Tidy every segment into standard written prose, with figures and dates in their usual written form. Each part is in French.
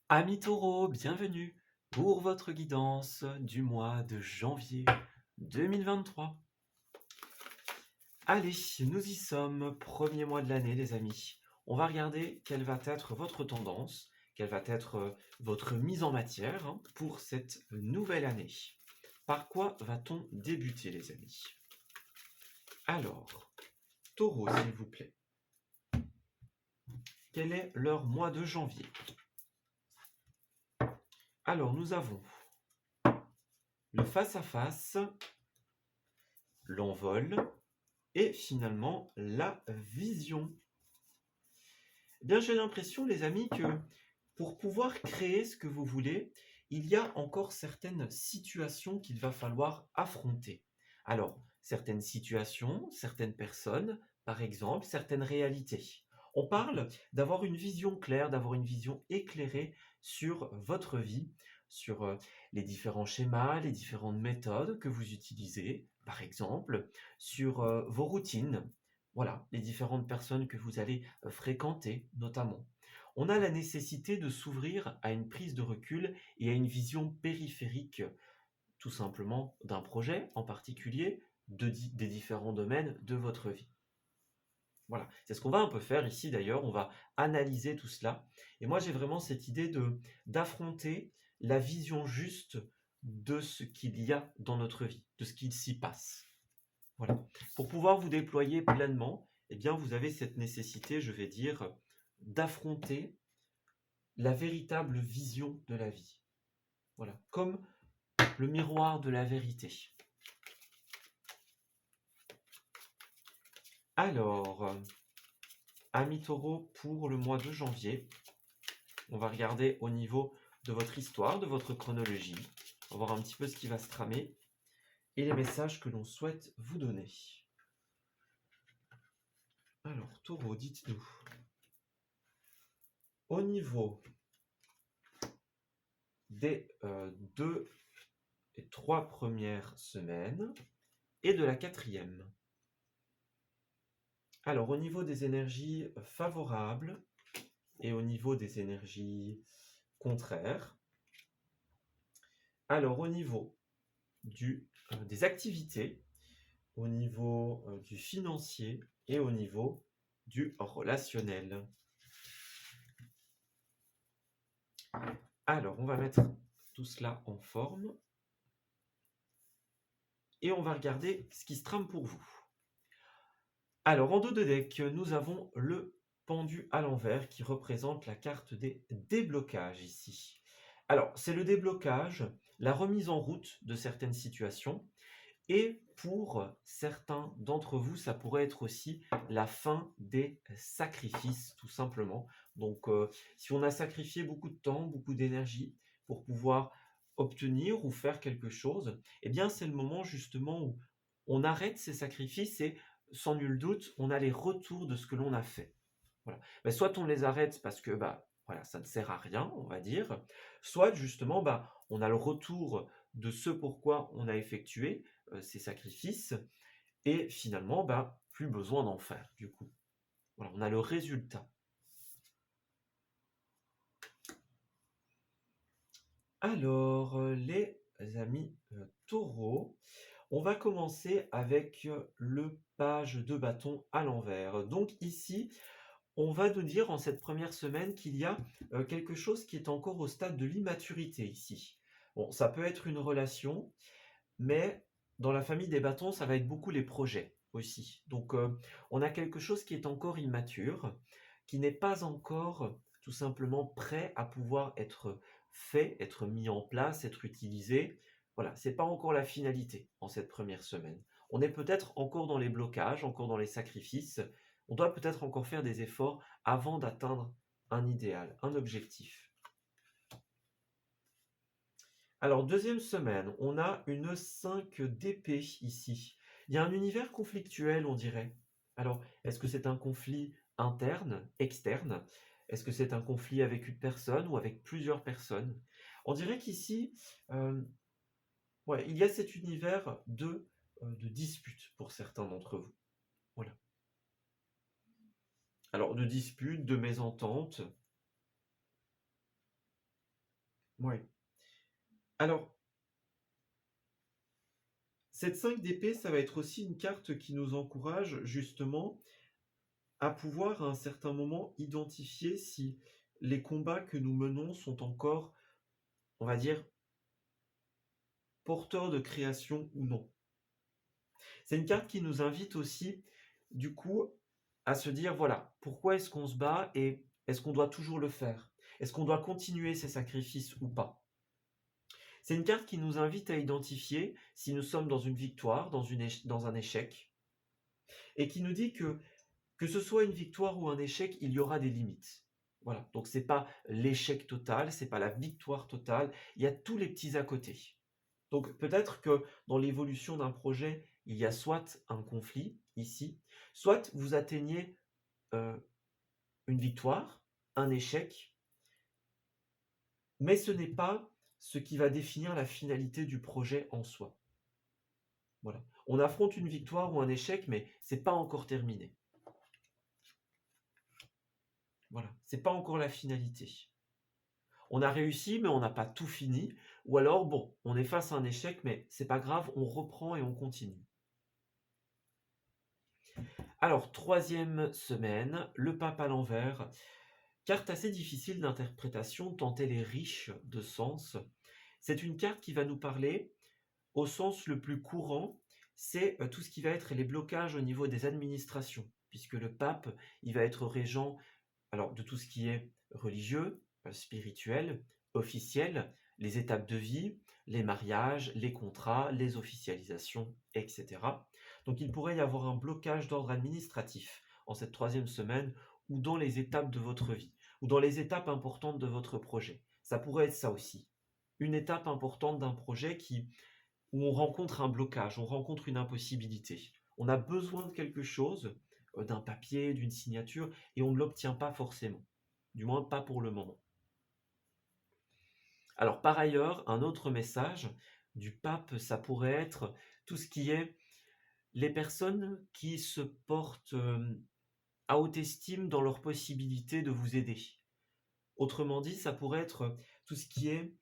Amis taureaux, bienvenue pour votre guidance du mois de janvier 2023. Allez, nous y sommes, premier mois de l'année les amis. On va regarder quelle va être votre tendance, quelle va être votre mise en matière pour cette nouvelle année. Par quoi va-t-on débuter les amis? Alors, taureau s'il vous plaît. Quel est leur mois de janvier? Alors, nous avons le face-à-face, l'envol et finalement la vision. Eh bien, j'ai l'impression, les amis, que pour pouvoir créer ce que vous voulez, il y a encore certaines situations qu'il va falloir affronter. Alors, certaines situations, certaines personnes, par exemple, certaines réalités. On parle d'avoir une vision claire, d'avoir une vision éclairée sur votre vie, sur les différents schémas, les différentes méthodes que vous utilisez, par exemple, sur vos routines, voilà, les différentes personnes que vous allez fréquenter notamment. On a la nécessité de s'ouvrir à une prise de recul et à une vision périphérique, tout simplement, d'un projet en particulier, des différents domaines de votre vie. Voilà, c'est ce qu'on va un peu faire ici d'ailleurs, on va analyser tout cela. Et moi j'ai vraiment cette idée d'affronter la vision juste de ce qu'il y a dans notre vie, de ce qu'il s'y passe. Voilà. Pour pouvoir vous déployer pleinement, eh bien vous avez cette nécessité, je vais dire, d'affronter la véritable vision de la vie. Voilà, comme le miroir de la vérité. Alors, amis taureaux, pour le mois de janvier, on va regarder au niveau de votre histoire, de votre chronologie. On va voir un petit peu ce qui va se tramer et les messages que l'on souhaite vous donner. Alors, taureau, dites-nous. Au niveau des 2 et 3 premières semaines et de la 4e. Alors, au niveau des énergies favorables et au niveau des énergies contraires. Alors, au niveau des activités, au niveau du financier et au niveau du relationnel. Alors, on va mettre tout cela en forme et on va regarder ce qui se trame pour vous. Alors, en dos de deck, nous avons le pendu à l'envers qui représente la carte des déblocages ici. Alors, c'est le déblocage, la remise en route de certaines situations. Et pour certains d'entre vous, ça pourrait être aussi la fin des sacrifices, tout simplement. Donc, si on a sacrifié beaucoup de temps, beaucoup d'énergie pour pouvoir obtenir ou faire quelque chose, eh bien, c'est le moment justement où on arrête ces sacrifices et, sans nul doute, on a les retours de ce que l'on a fait. Voilà. Ben, soit on les arrête parce que voilà, ça ne sert à rien, on va dire, soit justement on a le retour de ce pourquoi on a effectué ces sacrifices et finalement plus besoin d'en faire du coup. Voilà, on a le résultat. Alors les amis taureaux, on va commencer avec le page de bâton à l'envers. Donc ici, on va nous dire en cette première semaine qu'il y a quelque chose qui est encore au stade de l'immaturité ici. Bon, ça peut être une relation, mais dans la famille des bâtons, ça va être beaucoup les projets aussi. Donc on a quelque chose qui est encore immature, qui n'est pas encore tout simplement prêt à pouvoir être fait, être mis en place, être utilisé. Voilà, c'est pas encore la finalité en cette première semaine. On est peut-être encore dans les blocages, encore dans les sacrifices. On doit peut-être encore faire des efforts avant d'atteindre un idéal, un objectif. Alors, deuxième semaine, on a une 5 d'épée ici. Il y a un univers conflictuel, on dirait. Alors, est-ce que c'est un conflit interne, externe? Est-ce que c'est un conflit avec une personne ou avec plusieurs personnes? On dirait qu'ici, ouais, il y a cet univers de dispute pour certains d'entre vous. Voilà. Alors, de disputes, de mésententes. Ouais. Alors, cette 5 d'épée, ça va être aussi une carte qui nous encourage justement à pouvoir à un certain moment identifier si les combats que nous menons sont encore, on va dire, porteurs de création ou non. C'est une carte qui nous invite aussi, du coup, à se dire, voilà, pourquoi est-ce qu'on se bat et est-ce qu'on doit toujours le faire? Est-ce qu'on doit continuer ces sacrifices ou pas? C'est une carte qui nous invite à identifier si nous sommes dans une victoire, dans un échec, et qui nous dit que ce soit une victoire ou un échec, il y aura des limites. Voilà, donc c'est pas l'échec total, c'est pas la victoire totale, il y a tous les petits à côté. Donc peut-être que dans l'évolution d'un projet, il y a soit un conflit ici, soit vous atteignez une victoire, un échec, mais ce n'est pas ce qui va définir la finalité du projet en soi. Voilà. On affronte une victoire ou un échec, mais c'est pas encore terminé. Voilà, c'est pas encore la finalité. On a réussi, mais on n'a pas tout fini. Ou alors, bon, on est face à un échec, mais c'est pas grave, on reprend et on continue. Alors, troisième semaine, le pape à l'envers. Carte assez difficile d'interprétation, tant elle est riche de sens. C'est une carte qui va nous parler, au sens le plus courant, c'est tout ce qui va être les blocages au niveau des administrations, puisque le pape, il va être régent alors de tout ce qui est religieux, spirituel, officiel, les étapes de vie, les mariages, les contrats, les officialisations, etc. Donc il pourrait y avoir un blocage d'ordre administratif en cette troisième semaine ou dans les étapes de votre vie, ou dans les étapes importantes de votre projet. Ça pourrait être ça aussi. Une étape importante d'un projet où on rencontre un blocage, on rencontre une impossibilité. On a besoin de quelque chose, d'un papier, d'une signature, et on ne l'obtient pas forcément. Du moins pas pour le moment. Alors par ailleurs, un autre message du pape, ça pourrait être tout ce qui est les personnes qui se portent à haute estime dans leur possibilité de vous aider. Autrement dit, ça pourrait être tout ce qui est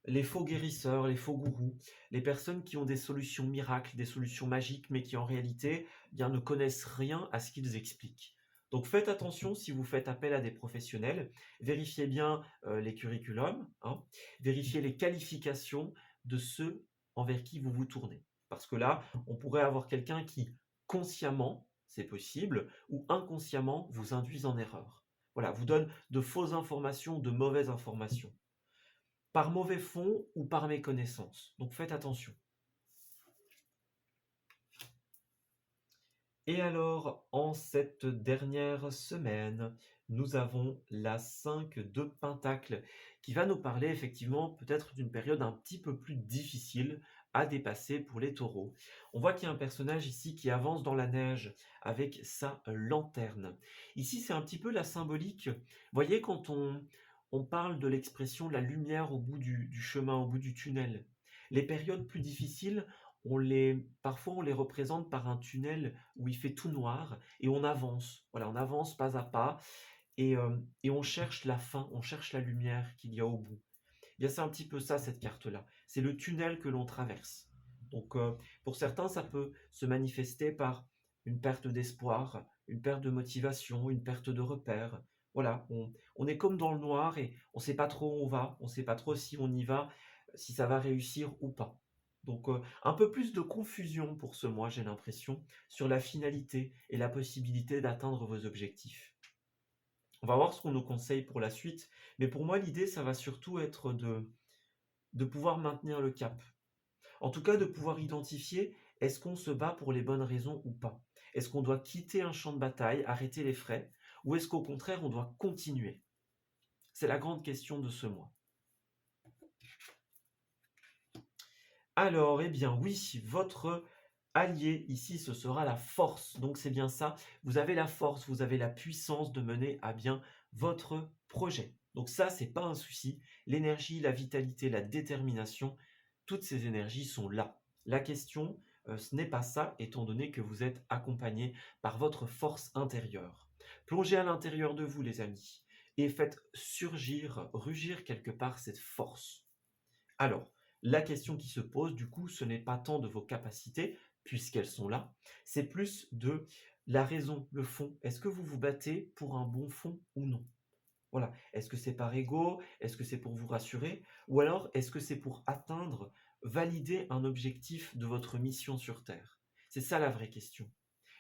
les faux guérisseurs, les faux gourous, les personnes qui ont des solutions miracles, des solutions magiques, mais qui en réalité bien, ne connaissent rien à ce qu'ils expliquent. Donc faites attention si vous faites appel à des professionnels, vérifiez bien les curriculums, hein, vérifiez les qualifications de ceux envers qui vous vous tournez. Parce que là, on pourrait avoir quelqu'un qui, consciemment, c'est possible, ou inconsciemment, vous induise en erreur. Voilà, vous donne de fausses informations, de mauvaises informations par mauvais fond ou par méconnaissance. Donc faites attention. Et alors, en cette dernière semaine, nous avons la 5 de Pentacle qui va nous parler effectivement peut-être d'une période un petit peu plus difficile à dépasser pour les taureaux. On voit qu'il y a un personnage ici qui avance dans la neige avec sa lanterne. Ici, c'est un petit peu la symbolique. Vous voyez, quand on parle de l'expression la lumière au bout du chemin, au bout du tunnel, les périodes plus difficiles, parfois on les représente par un tunnel où il fait tout noir et on avance. Voilà, on avance pas à pas et on cherche la fin, on cherche la lumière qu'il y a au bout. Eh bien, c'est un petit peu ça cette carte-là. C'est le tunnel que l'on traverse. Donc, pour certains, ça peut se manifester par une perte d'espoir, une perte de motivation, une perte de repère. Voilà, on est comme dans le noir et on ne sait pas trop où on va, on ne sait pas trop si on y va, si ça va réussir ou pas. Donc, un peu plus de confusion pour ce mois, j'ai l'impression, sur la finalité et la possibilité d'atteindre vos objectifs. On va voir ce qu'on nous conseille pour la suite, mais pour moi, l'idée, ça va surtout être de pouvoir maintenir le cap. En tout cas, de pouvoir identifier, est-ce qu'on se bat pour les bonnes raisons ou pas? Est-ce qu'on doit quitter un champ de bataille, arrêter les frais, ou est-ce qu'au contraire, on doit continuer? C'est la grande question de ce mois. Alors, eh bien oui, votre allié ici, ce sera la force. Donc c'est bien ça, vous avez la force, vous avez la puissance de mener à bien votre projet. Donc ça, c'est pas un souci. L'énergie, la vitalité, la détermination, toutes ces énergies sont là. La question, ce n'est pas ça, étant donné que vous êtes accompagné par votre force intérieure. Plongez à l'intérieur de vous, les amis, et faites surgir, rugir quelque part cette force. Alors, la question qui se pose, du coup, ce n'est pas tant de vos capacités, puisqu'elles sont là, c'est plus de la raison, le fond. Est-ce que vous vous battez pour un bon fond ou non? Voilà. Est-ce que c'est par ego? Est-ce que c'est pour vous rassurer? Ou alors, est-ce que c'est pour atteindre, valider un objectif de votre mission sur Terre? C'est ça la vraie question.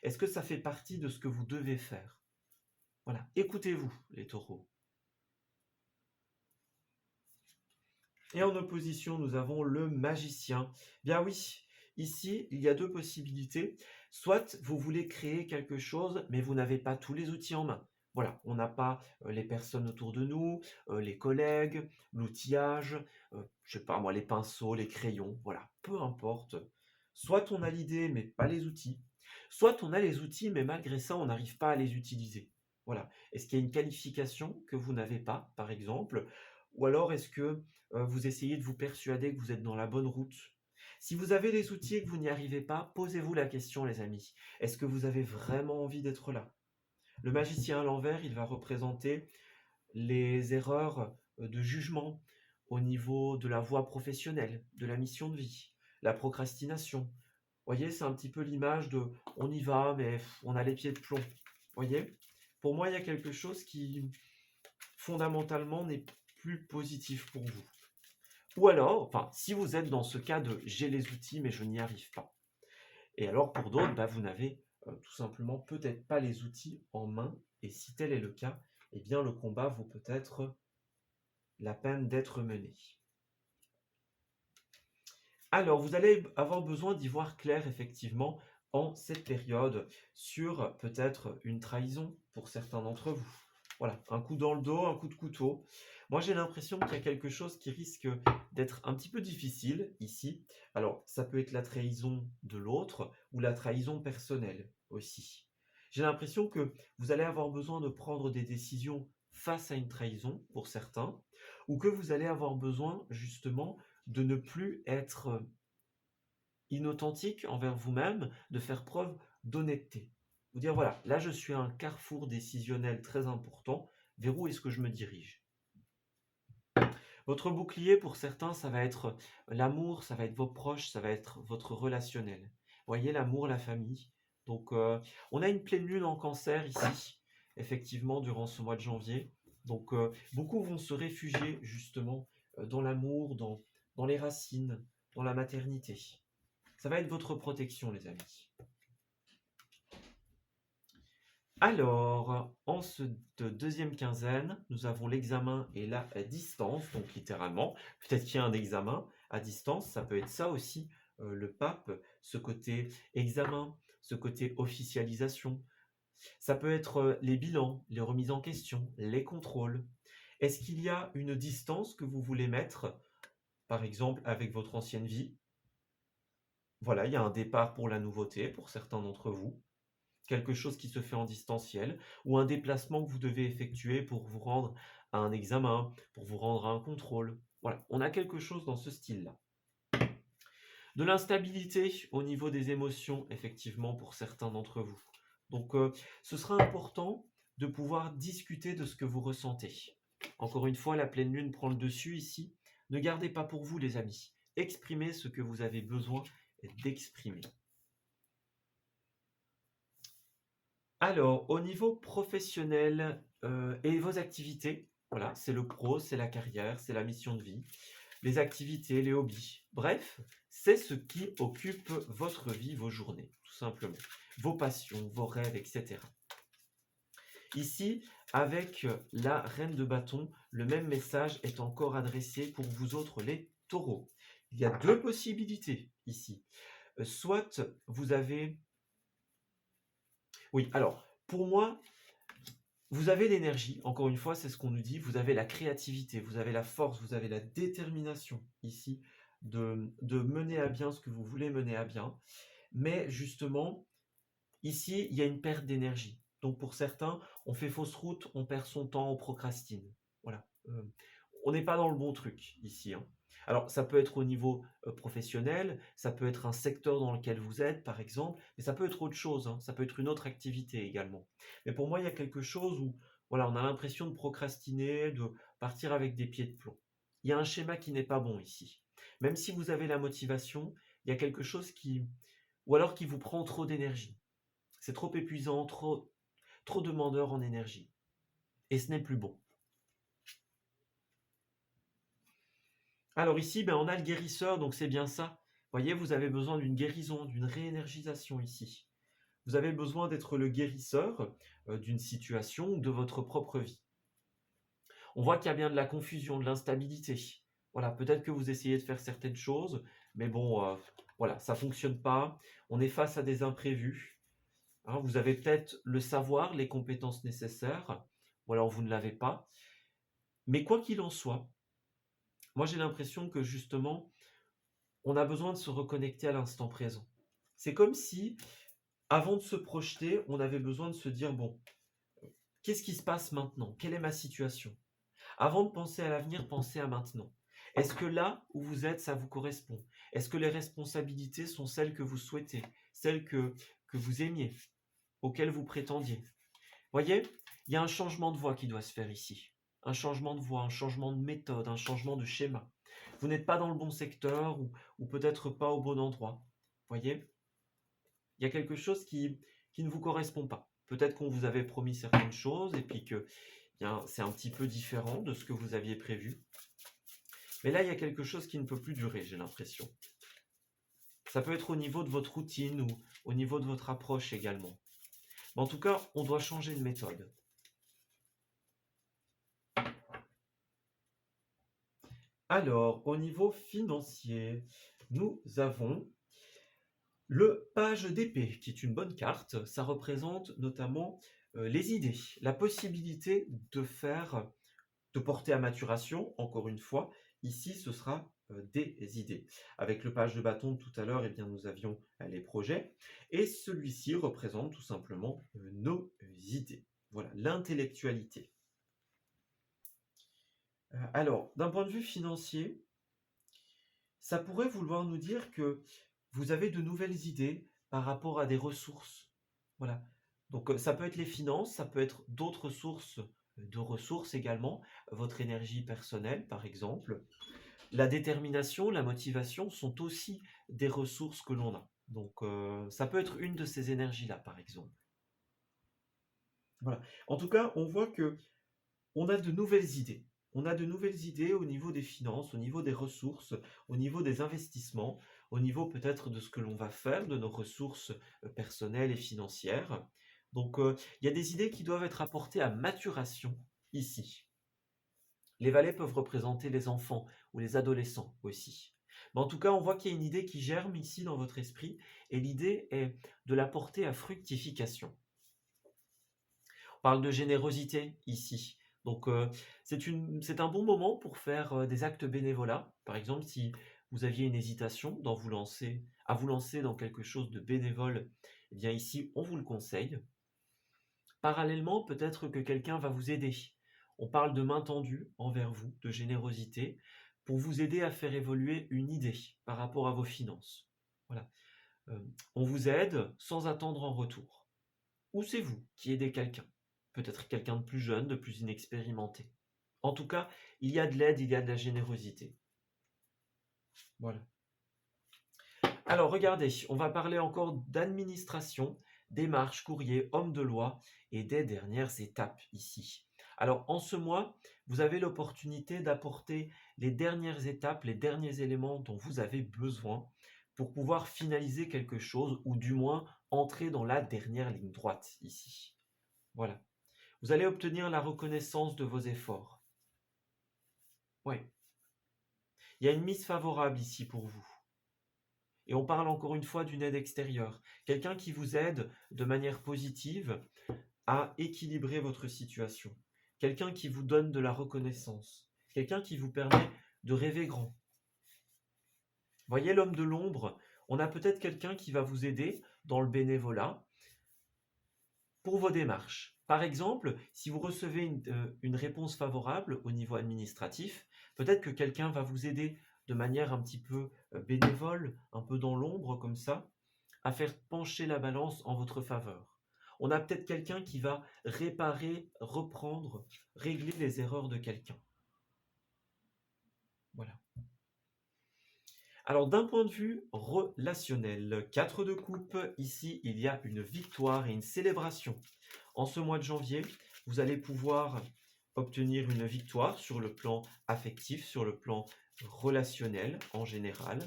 Est-ce que ça fait partie de ce que vous devez faire? Voilà. Écoutez-vous, les taureaux. Et en opposition, nous avons le magicien. Bien oui, ici, il y a deux possibilités. Soit vous voulez créer quelque chose, mais vous n'avez pas tous les outils en main. Voilà, on n'a pas les personnes autour de nous, les collègues, l'outillage, je sais pas moi, les pinceaux, les crayons, voilà, peu importe. Soit on a l'idée, mais pas les outils. Soit on a les outils, mais malgré ça, on n'arrive pas à les utiliser. Voilà. Est-ce qu'il y a une qualification que vous n'avez pas, par exemple? Ou alors est-ce que vous essayez de vous persuader que vous êtes dans la bonne route? Si vous avez les outils et que vous n'y arrivez pas, posez-vous la question, les amis. Est-ce que vous avez vraiment envie d'être là? Le magicien à l'envers, il va représenter les erreurs de jugement au niveau de la voie professionnelle, de la mission de vie, la procrastination. Vous voyez, c'est un petit peu l'image de on y va, mais on a les pieds de plomb. Vous voyez? Pour moi, il y a quelque chose qui, fondamentalement, n'est plus positif pour vous. Ou alors, enfin, si vous êtes dans ce cas de j'ai les outils, mais je n'y arrive pas. Et alors, pour d'autres, vous n'avez tout simplement peut-être pas les outils en main. Et si tel est le cas, eh bien, le combat vaut peut-être la peine d'être mené. Alors, vous allez avoir besoin d'y voir clair, effectivement, en cette période, sur peut-être une trahison pour certains d'entre vous. Voilà, un coup dans le dos, un coup de couteau. Moi, j'ai l'impression qu'il y a quelque chose qui risque d'être un petit peu difficile ici. Alors, ça peut être la trahison de l'autre ou la trahison personnelle aussi. J'ai l'impression que vous allez avoir besoin de prendre des décisions face à une trahison pour certains, ou que vous allez avoir besoin justement de ne plus être inauthentique envers vous-même, de faire preuve d'honnêteté. Vous dire, voilà, là je suis à un carrefour décisionnel très important, vers où est-ce que je me dirige? Votre bouclier, pour certains, ça va être l'amour, ça va être vos proches, ça va être votre relationnel. Vous voyez, l'amour, la famille. Donc, on a une pleine lune en cancer ici, effectivement, durant ce mois de janvier. Donc, beaucoup vont se réfugier, justement, dans l'amour, dans les racines, dans la maternité. Ça va être votre protection, les amis. Alors, en cette deuxième quinzaine, nous avons l'examen et la distance, donc littéralement. Peut-être qu'il y a un examen à distance, ça peut être ça aussi, le pape, ce côté examen, ce côté officialisation. Ça peut être les bilans, les remises en question, les contrôles. Est-ce qu'il y a une distance que vous voulez mettre, par exemple avec votre ancienne vie? Voilà, il y a un départ pour la nouveauté pour certains d'entre vous. Quelque chose qui se fait en distanciel, ou un déplacement que vous devez effectuer pour vous rendre à un examen, pour vous rendre à un contrôle. Voilà, on a quelque chose dans ce style-là. De l'instabilité au niveau des émotions, effectivement, pour certains d'entre vous. Donc, ce sera important de pouvoir discuter de ce que vous ressentez. Encore une fois, la pleine lune prend le dessus ici. Ne gardez pas pour vous, les amis. Exprimez ce que vous avez besoin d'exprimer. Alors, au niveau professionnel et vos activités, voilà, c'est le pro, c'est la carrière, c'est la mission de vie, les activités, les hobbies. Bref, c'est ce qui occupe votre vie, vos journées, tout simplement. Vos passions, vos rêves, etc. Ici, avec la reine de bâton, le même message est encore adressé pour vous autres, les taureaux. Il y a deux possibilités ici. Soit vous avez... Oui, alors, pour moi, vous avez l'énergie, encore une fois, c'est ce qu'on nous dit, vous avez la créativité, vous avez la force, vous avez la détermination ici de mener à bien ce que vous voulez mener à bien. Mais justement, ici, il y a une perte d'énergie. Donc pour certains, on fait fausse route, on perd son temps, on procrastine. Voilà. On n'est pas dans le bon truc ici, hein. Alors, ça peut être au niveau professionnel, ça peut être un secteur dans lequel vous êtes, par exemple, mais ça peut être autre chose, hein. Ça peut être une autre activité également. Mais pour moi, il y a quelque chose où, voilà, on a l'impression de procrastiner, de partir avec des pieds de plomb. Il y a un schéma qui n'est pas bon ici. Même si vous avez la motivation, il y a quelque chose qui, ou alors qui vous prend trop d'énergie. C'est trop épuisant, trop demandeur en énergie. Et ce n'est plus bon. Alors ici, ben, on a le guérisseur, donc c'est bien ça. Voyez, vous avez besoin d'une guérison, d'une réénergisation ici. Vous avez besoin d'être le guérisseur d'une situation ou de votre propre vie. On voit qu'il y a bien de la confusion, de l'instabilité. Voilà, peut-être que vous essayez de faire certaines choses, mais bon, voilà, ça fonctionne pas. On est face à des imprévus. Hein, vous avez peut-être le savoir, les compétences nécessaires, ou alors vous ne l'avez pas. Mais quoi qu'il en soit, moi j'ai l'impression que justement, on a besoin de se reconnecter à l'instant présent. C'est comme si, avant de se projeter, on avait besoin de se dire, bon, qu'est-ce qui se passe maintenant? Quelle est ma situation? Avant de penser à l'avenir, pensez à maintenant. Est-ce que là où vous êtes, ça vous correspond? Est-ce que les responsabilités sont celles que vous souhaitez, celles que vous aimiez, auxquelles vous prétendiez? Voyez, il y a un changement de voie qui doit se faire ici. Un changement de voie, un changement de méthode, un changement de schéma. Vous n'êtes pas dans le bon secteur ou peut-être pas au bon endroit. Voyez, il y a quelque chose qui ne vous correspond pas. Peut-être qu'on vous avait promis certaines choses et puis que c'est un petit peu différent de ce que vous aviez prévu. Mais là, il y a quelque chose qui ne peut plus durer, j'ai l'impression. Ça peut être au niveau de votre routine ou au niveau de votre approche également. Mais en tout cas, on doit changer de méthode. Alors, au niveau financier, nous avons le page d'épée, qui est une bonne carte. Ça représente notamment les idées, la possibilité de porter à maturation, encore une fois. Ici, ce sera des idées. Avec le page de bâton tout à l'heure, eh bien, nous avions les projets. Et celui-ci représente tout simplement nos idées. Voilà, l'intellectualité. Alors, d'un point de vue financier, ça pourrait vouloir nous dire que vous avez de nouvelles idées par rapport à des ressources. Voilà. Donc ça peut être les finances, ça peut être d'autres sources de ressources également, votre énergie personnelle par exemple. La détermination, la motivation sont aussi des ressources que l'on a. Donc ça peut être une de ces énergies-là par exemple. Voilà. En tout cas, on voit que on a de nouvelles idées. On a de nouvelles idées au niveau des finances, au niveau des ressources, au niveau des investissements, au niveau peut-être de ce que l'on va faire, de nos ressources personnelles et financières. Donc, il y a des idées qui doivent être apportées à maturation ici. Les valets peuvent représenter les enfants ou les adolescents aussi. Mais en tout cas, on voit qu'il y a une idée qui germe ici dans votre esprit, et l'idée est de la porter à fructification. On parle de générosité ici. Donc, c'est un bon moment pour faire des actes bénévolats. Par exemple, si vous aviez une hésitation à vous lancer dans quelque chose de bénévole, eh bien ici, on vous le conseille. Parallèlement, peut-être que quelqu'un va vous aider. On parle de main tendue envers vous, de générosité, pour vous aider à faire évoluer une idée par rapport à vos finances. Voilà. On vous aide sans attendre en retour. Ou c'est vous qui aidez quelqu'un. Peut-être quelqu'un de plus jeune, de plus inexpérimenté. En tout cas, il y a de l'aide, il y a de la générosité. Voilà. Alors, regardez, on va parler encore d'administration, démarches, courrier, homme de loi et des dernières étapes ici. Alors, en ce mois, vous avez l'opportunité d'apporter les dernières étapes, les derniers éléments dont vous avez besoin pour pouvoir finaliser quelque chose ou du moins entrer dans la dernière ligne droite ici. Voilà. Vous allez obtenir la reconnaissance de vos efforts. Oui. Il y a une mise favorable ici pour vous. Et on parle encore une fois d'une aide extérieure. Quelqu'un qui vous aide de manière positive à équilibrer votre situation. Quelqu'un qui vous donne de la reconnaissance. Quelqu'un qui vous permet de rêver grand. Voyez l'homme de l'ombre, on a peut-être quelqu'un qui va vous aider dans le bénévolat pour vos démarches. Par exemple, si vous recevez une réponse favorable au niveau administratif, peut-être que quelqu'un va vous aider de manière un petit peu bénévole, un peu dans l'ombre comme ça, à faire pencher la balance en votre faveur. On a peut-être quelqu'un qui va réparer, reprendre, régler les erreurs de quelqu'un. Voilà. Alors d'un point de vue relationnel, 4 de coupe, ici il y a une victoire et une célébration. En ce mois de janvier, vous allez pouvoir obtenir une victoire sur le plan affectif, sur le plan relationnel en général.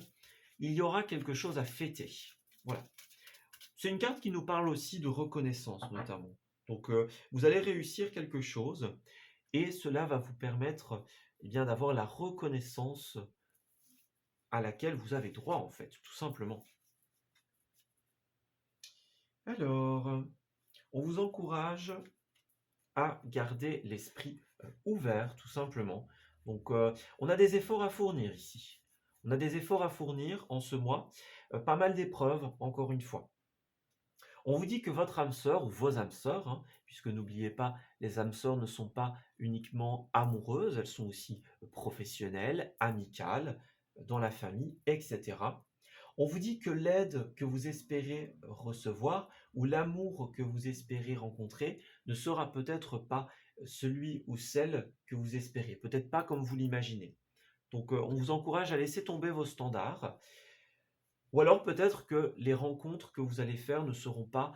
Il y aura quelque chose à fêter. Voilà. C'est une carte qui nous parle aussi de reconnaissance notamment. Donc vous allez réussir quelque chose et cela va vous permettre bien d'avoir la reconnaissance à laquelle vous avez droit en fait, tout simplement. Alors, on vous encourage à garder l'esprit ouvert, tout simplement. Donc, on a des efforts à fournir ici. On a des efforts à fournir en ce mois, pas mal d'épreuves, encore une fois. On vous dit que votre âme sœur ou vos âmes sœurs, hein, puisque n'oubliez pas, les âmes sœurs ne sont pas uniquement amoureuses, elles sont aussi professionnelles, amicales, dans la famille, etc. On vous dit que l'aide que vous espérez recevoir ou l'amour que vous espérez rencontrer ne sera peut-être pas celui ou celle que vous espérez, peut-être pas comme vous l'imaginez. Donc on vous encourage à laisser tomber vos standards, ou alors peut-être que les rencontres que vous allez faire ne seront pas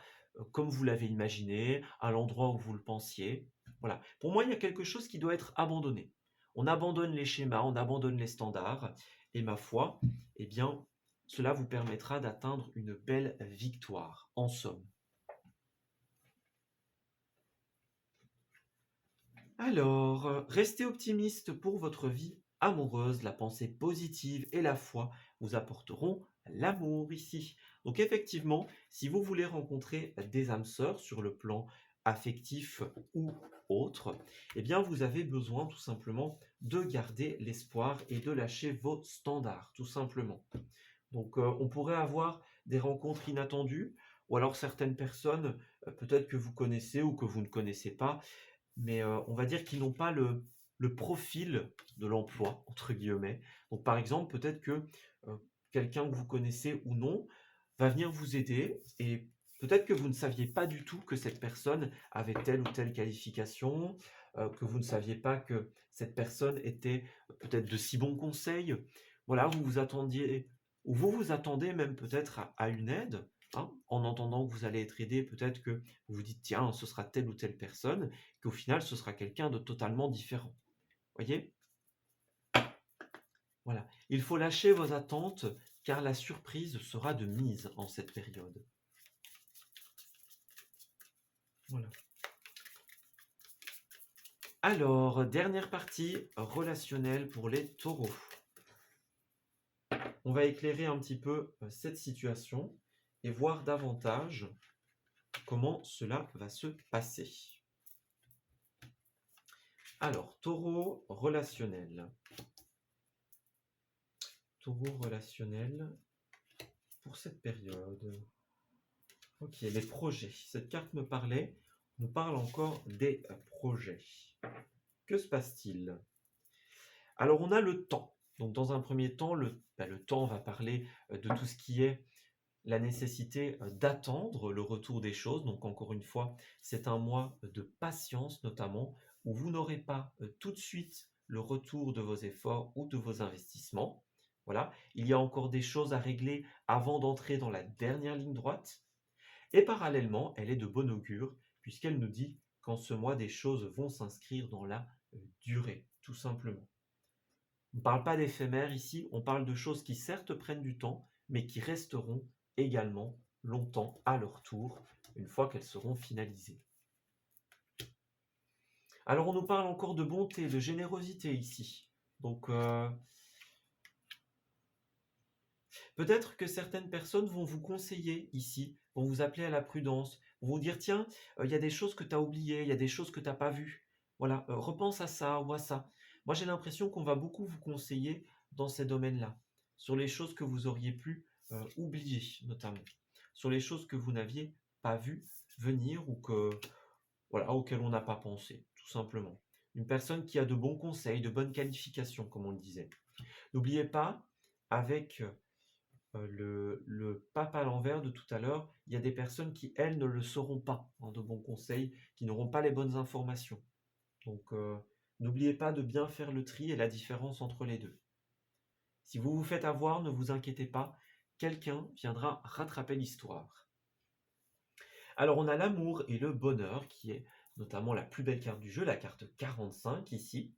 comme vous l'avez imaginé, à l'endroit où vous le pensiez. Voilà. Pour moi, il y a quelque chose qui doit être abandonné. On abandonne les schémas, on abandonne les standards, et ma foi, eh bien, cela vous permettra d'atteindre une belle victoire, en somme. Alors, restez optimiste pour votre vie amoureuse. La pensée positive et la foi vous apporteront l'amour ici. Donc effectivement, si vous voulez rencontrer des âmes sœurs sur le plan affectif ou autre, eh bien vous avez besoin tout simplement de garder l'espoir et de lâcher vos standards, tout simplement. Donc on pourrait avoir des rencontres inattendues, ou alors certaines personnes, peut-être que vous connaissez ou que vous ne connaissez pas, mais on va dire qu'ils n'ont pas le profil de l'emploi, entre guillemets. Donc par exemple, peut-être que quelqu'un que vous connaissez ou non va venir vous aider et peut-être que vous ne saviez pas du tout que cette personne avait telle ou telle qualification, que vous ne saviez pas que cette personne était peut-être de si bons conseils. Voilà, vous vous attendiez, ou vous vous attendez même peut-être à une aide, hein, en entendant que vous allez être aidé, peut-être que vous vous dites, tiens, ce sera telle ou telle personne, qu'au final, ce sera quelqu'un de totalement différent. Voyez? Voilà. Il faut lâcher vos attentes, car la surprise sera de mise en cette période. Voilà. Alors, dernière partie relationnelle pour les taureaux. On va éclairer un petit peu cette situation et voir davantage comment cela va se passer. Alors, taureau relationnel. Taureau relationnel pour cette période. Ok, les projets. Cette carte me parle encore des projets. Que se passe-t-il? Alors, on a le temps. Donc, dans un premier temps, le temps va parler de tout ce qui est la nécessité d'attendre le retour des choses. Donc, encore une fois, c'est un mois de patience, notamment, où vous n'aurez pas tout de suite le retour de vos efforts ou de vos investissements. Voilà, il y a encore des choses à régler avant d'entrer dans la dernière ligne droite. Et parallèlement, elle est de bon augure, puisqu'elle nous dit qu'en ce mois, des choses vont s'inscrire dans la durée, tout simplement. On ne parle pas d'éphémère ici, on parle de choses qui certes prennent du temps, mais qui resteront également longtemps à leur tour, une fois qu'elles seront finalisées. Alors on nous parle encore de bonté, de générosité ici. Donc peut-être que certaines personnes vont vous conseiller ici, vont vous appeler à la prudence, vont vous dire tiens, il y a des choses que tu as oubliées, il y a des choses que tu n'as pas vues. Voilà, repense à ça ou à ça. Moi j'ai l'impression qu'on va beaucoup vous conseiller dans ces domaines-là, sur les choses que vous auriez pu oublier notamment, sur les choses que vous n'aviez pas vues venir ou que voilà, auquel on n'a pas pensé, tout simplement. Une personne qui a de bons conseils, de bonnes qualifications, comme on le disait. N'oubliez pas, avec le pape à l'envers de tout à l'heure, il y a des personnes qui, elles, ne le sauront pas, hein, de bons conseils, qui n'auront pas les bonnes informations. Donc, n'oubliez pas de bien faire le tri et la différence entre les deux. Si vous vous faites avoir, ne vous inquiétez pas, quelqu'un viendra rattraper l'histoire. Alors, on a l'amour et le bonheur, qui est notamment la plus belle carte du jeu, la carte 45 ici.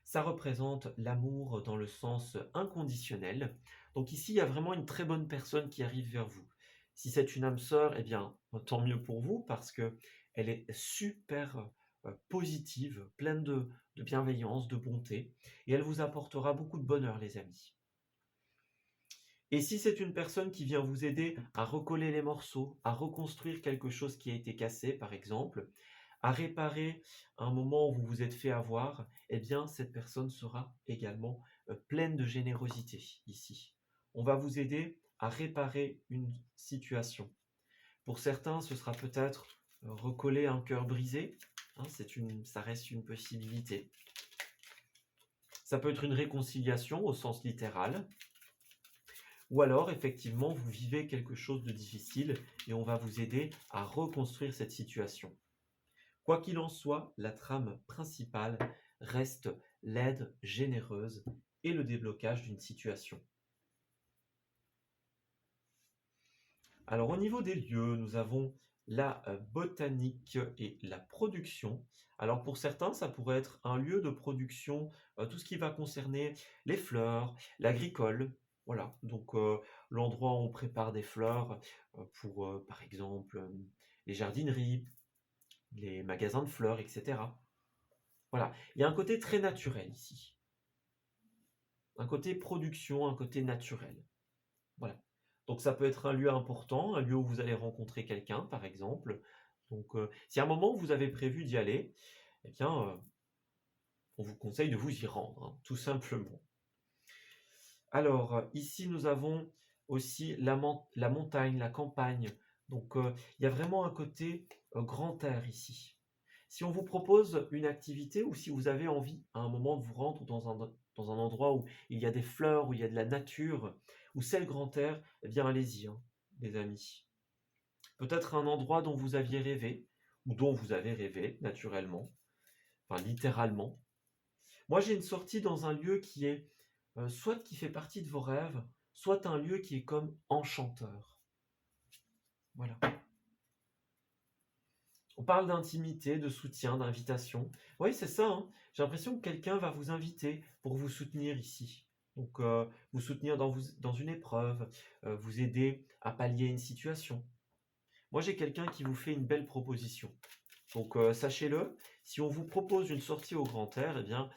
Ça représente l'amour dans le sens inconditionnel. Donc ici, il y a vraiment une très bonne personne qui arrive vers vous. Si c'est une âme sœur, eh bien, tant mieux pour vous parce que elle est super positive, pleine de bienveillance, de bonté, et elle vous apportera beaucoup de bonheur, les amis. Et si c'est une personne qui vient vous aider à recoller les morceaux, à reconstruire quelque chose qui a été cassé, par exemple, à réparer un moment où vous vous êtes fait avoir, eh bien, cette personne sera également pleine de générosité ici. On va vous aider à réparer une situation. Pour certains, ce sera peut-être recoller un cœur brisé. Hein, ça reste une possibilité. Ça peut être une réconciliation au sens littéral. Ou alors, effectivement, vous vivez quelque chose de difficile et on va vous aider à reconstruire cette situation. Quoi qu'il en soit, la trame principale reste l'aide généreuse et le déblocage d'une situation. Alors au niveau des lieux, nous avons la botanique et la production. Alors pour certains, ça pourrait être un lieu de production, tout ce qui va concerner les fleurs, l'agricole. Voilà, donc l'endroit où on prépare des fleurs pour, par exemple, les jardineries, les magasins de fleurs, etc. Voilà, il y a un côté très naturel ici. Un côté production, un côté naturel. Voilà. Donc ça peut être un lieu important, un lieu où vous allez rencontrer quelqu'un, par exemple. Donc si à un moment vous avez prévu d'y aller, eh bien, on vous conseille de vous y rendre, hein, tout simplement. Alors, ici, nous avons aussi la montagne, la campagne. Donc, il y a vraiment un côté grand air ici. Si on vous propose une activité ou si vous avez envie à un moment de vous rendre dans un endroit où il y a des fleurs, où il y a de la nature, où c'est le grand air, eh bien allez-y, hein, les amis. Peut-être un endroit dont vous aviez rêvé, ou dont vous avez rêvé, naturellement, enfin littéralement. Moi, j'ai une sortie dans un lieu qui est soit qui fait partie de vos rêves, soit un lieu qui est comme enchanteur. Voilà. On parle d'intimité, de soutien, d'invitation. Oui, c'est ça, hein. J'ai l'impression que quelqu'un va vous inviter pour vous soutenir ici. Donc, vous soutenir dans une épreuve, vous aider à pallier une situation. Moi, j'ai quelqu'un qui vous fait une belle proposition. Donc, sachez-le, si on vous propose une sortie au grand air, eh bien,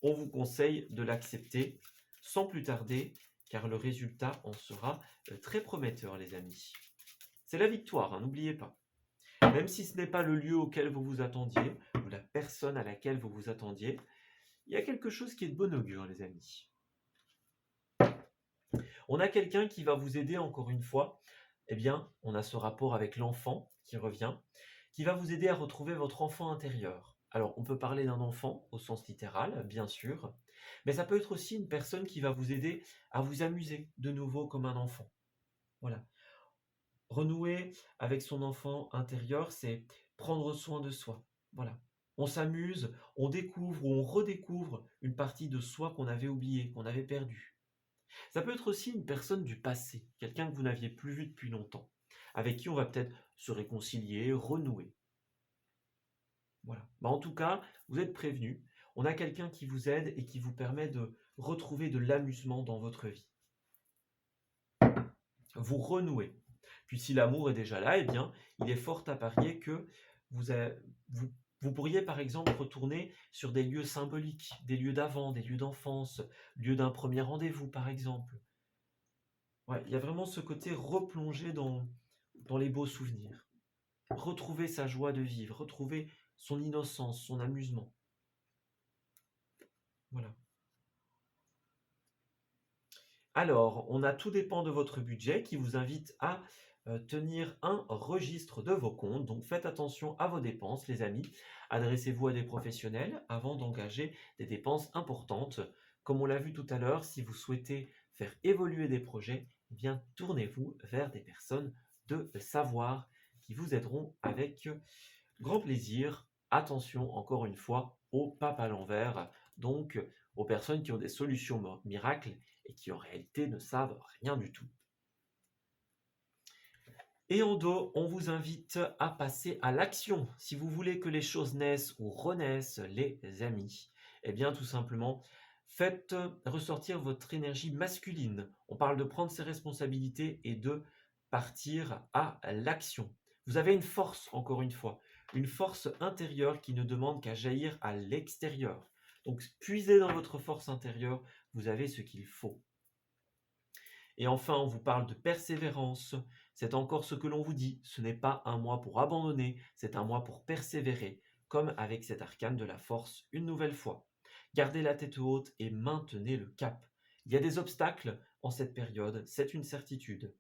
on vous conseille de l'accepter sans plus tarder, car le résultat en sera très prometteur, les amis. C'est la victoire, hein, n'oubliez pas. Même si ce n'est pas le lieu auquel vous vous attendiez, ou la personne à laquelle vous vous attendiez, il y a quelque chose qui est de bon augure, les amis. On a quelqu'un qui va vous aider, encore une fois. Eh bien, on a ce rapport avec l'enfant qui revient, qui va vous aider à retrouver votre enfant intérieur. Alors, on peut parler d'un enfant au sens littéral, bien sûr, mais ça peut être aussi une personne qui va vous aider à vous amuser de nouveau comme un enfant. Voilà. Renouer avec son enfant intérieur, c'est prendre soin de soi. Voilà. On s'amuse, on découvre ou on redécouvre une partie de soi qu'on avait oubliée, qu'on avait perdue. Ça peut être aussi une personne du passé, quelqu'un que vous n'aviez plus vu depuis longtemps, avec qui on va peut-être se réconcilier, renouer. Voilà. En tout cas, vous êtes prévenus. On a quelqu'un qui vous aide et qui vous permet de retrouver de l'amusement dans votre vie. Vous renouez. Puis si l'amour est déjà là, eh bien, il est fort à parier que vous pourriez par exemple retourner sur des lieux symboliques, des lieux d'avant, des lieux d'enfance, lieu d'un premier rendez-vous par exemple. Ouais, il y a vraiment ce côté replonger dans les beaux souvenirs. Retrouver sa joie de vivre, retrouver son innocence, son amusement. Voilà. Alors, on a tout dépend de votre budget qui vous invite à tenir un registre de vos comptes. Donc faites attention à vos dépenses, les amis. Adressez-vous à des professionnels avant d'engager des dépenses importantes. Comme on l'a vu tout à l'heure, si vous souhaitez faire évoluer des projets, eh bien tournez-vous vers des personnes de savoir qui vous aideront avec grand plaisir. Attention, encore une fois, aux papes à l'envers, donc aux personnes qui ont des solutions miracles et qui en réalité ne savent rien du tout. Et en dos, on vous invite à passer à l'action. Si vous voulez que les choses naissent ou renaissent, les amis, eh bien tout simplement, faites ressortir votre énergie masculine. On parle de prendre ses responsabilités et de partir à l'action. Vous avez une force, encore une fois, une force intérieure qui ne demande qu'à jaillir à l'extérieur. Donc puisez dans votre force intérieure, vous avez ce qu'il faut. Et enfin, on vous parle de persévérance. C'est encore ce que l'on vous dit. Ce n'est pas un mois pour abandonner, c'est un mois pour persévérer, comme avec cet arcane de la force une nouvelle fois. Gardez la tête haute et maintenez le cap. Il y a des obstacles en cette période, c'est une certitude.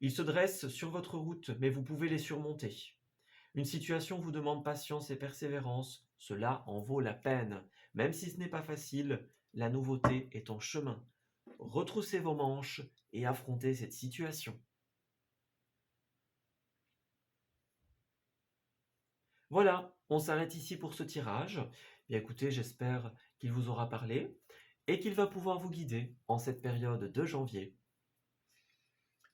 Ils se dressent sur votre route, mais vous pouvez les surmonter. Une situation vous demande patience et persévérance, cela en vaut la peine. Même si ce n'est pas facile, la nouveauté est en chemin. Retroussez vos manches et affrontez cette situation. Voilà, on s'arrête ici pour ce tirage. Bien écoutez, j'espère qu'il vous aura parlé et qu'il va pouvoir vous guider en cette période de janvier.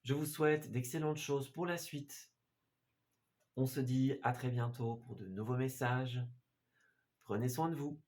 Je vous souhaite d'excellentes choses pour la suite. On se dit à très bientôt pour de nouveaux messages. Prenez soin de vous.